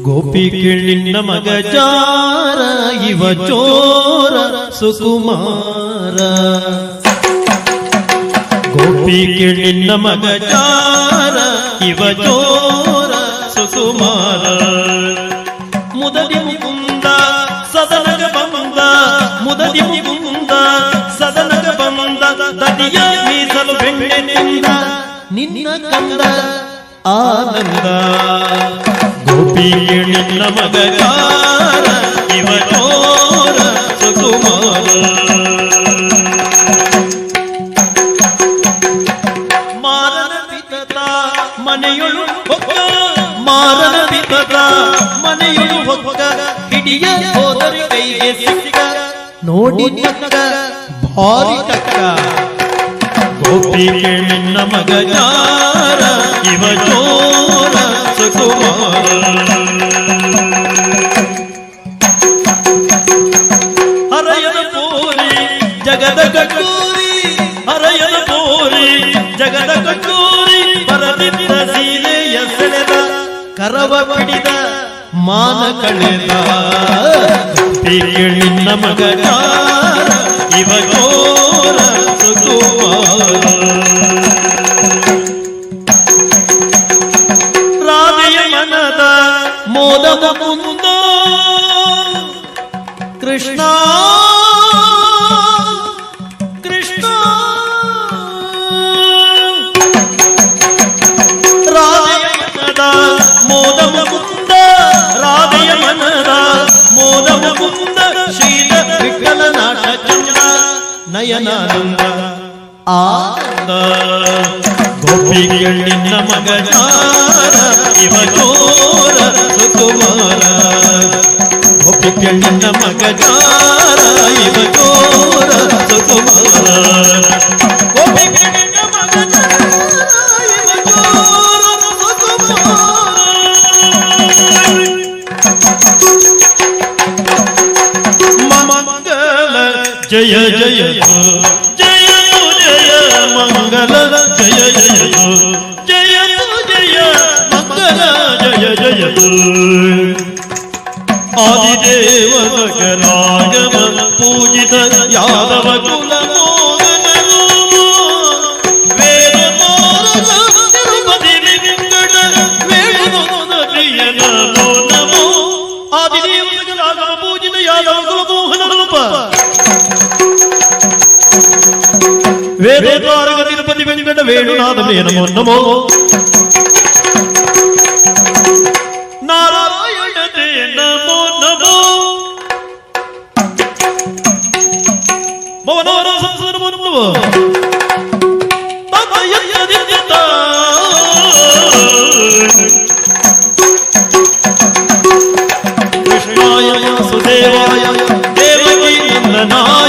ಗೋಪಿಗೆ ನಿನ್ನ ಮಗ ಜಾರ ಇವ ಚೋರ ಸುಕುಮಾರ. ಗೋಪಿಗೆ ನಿನ್ನ ಮಗ ಜಾರ ಇವ ಚೋರ ಸುಕುಮಾರ. ಮುದದಿ ಮುಕುಂದ ಸದನಗ ಬಂದ, ಮುದದಿ ಮುಕುಂದ ಸದನಗ ಬಂದ, ದದಿಯ ಮೀಸಲು ಬೆಣ್ಣೆನಿಂದ ನಿನ್ನ ಕಂದ ಆನಂದ. ಗೋಪಿಗೆ ನಿನ್ನ ಮಗ ಜಾರ ಇವ ಚೋರ ಸುಕುಮಾರ. ಮಾರನ ಬಿದ್ದದ ಮನೆಯೊಳು ಹೊಕ್ಕ, ಮಾರನ ಬಿದ್ದದ ಮನೆಯೊಳು ಹೊಕ್ಕ, ಹಿಡಿಯ ಹೋದರೆ ಕೈಗೆ ಸಿಕ್ಕ, ನೋಡಿ ತಕ್ಕ ಭಾರಿ ತಕ್ಕ. ಗೋಪಿಗೆ ನಿನ್ನ ಮಗ ಜಾರ ಇವ ಚೋರ ಸುಕುಮಾರ. ಹರಯನ ಪೋರಿ ಜಗದ ಕಟ್ಟೂರಿ, ಹರಯನ ಪೋರಿ ಜಗದ ಕಟ್ಟೂರಿ, ಬರದಿದ್ದ ಸೀರೆಯ ಸೆಳೆದ ಕರವ ಬಿಡಿದ ಮಾನ ಕಳೆದ. ಗೋಪಿಗೆ ನಿನ್ನ ಮಗ ಜಾರ ಇವ ಚೋರ ಸುಕುಮಾರ. ರಾಧೆಯ ಮನದ ಮೋದ ಮುಕುಂದ ಕೃಷ್ಣ ಕೃಷ್ಣ. ರಾಧೆಯ ಮನದ ಮೋದ ಮುಕುಂದ, ರಾಧೆಯ ಮನದ ಮೋದ ಮುಕುಂದ, ಶ್ರೀದ ವಿಠಲ ನಾಟ ಚಂದ ನಯನಾನಂದ ಆನಂದ. ಗೋಪಿಗೆ ನಿನ್ನ ಮಗ ಜಾರ ಇವ ಚೋರ ಸುಕುಮಾರ. ಗೋಪಿಗೆ ನಿನ್ನ ಮಗ ಜಾರ ಇವ ಚೋರ ಸುಕುಮಾರ. ಗೋಪಿಗೆ ನಿನ್ನ ಮಗ ಜಾರ ಇವ ಚೋರ ಸುಕುಮಾರ. ಮಂಗಲ ಜಯ ಜಯ ಜಯ ಜಯ ಮಂಗಲ ಜಯ ಜಯ ಜಯ ಜಯ ಮಂಗಲ ಜಯ ಜಯ. ಆದಿದೇವರಾಗಮ ಪೂಜಿತ ಯಾದವ ಕುಲ ಮೋಹನ ವೇದ ತಿರುಪತಿ ವೆಂಕಟ ವೇಣುಗೋದ ಪ್ರಿಯ ನಮೋ ನಮೋ. ಆದಿದೇವರಾಗಮ ಪೂಜಿತ ಯಾದವ ಕುಲ ಮೋಹನ ರೂಪ ವೇದೋದ್ವಾರಕ ತಿರುಪತಿ ವೆಂಕಟ ವೇಣುನಾಥ ಪ್ರಿಯ ನಮೋ ನಮೋ. ನಾರಾಯಣ ತೇ ನಮೋ ನಮೋ. ಭವನವರ ಸಂಸದ ನಮೋ ನಮೋ. ಕೃಷ್ಣಾಯ ಸುದೇವಾಯ ದೇವಕೀ ನಂದನಾಯ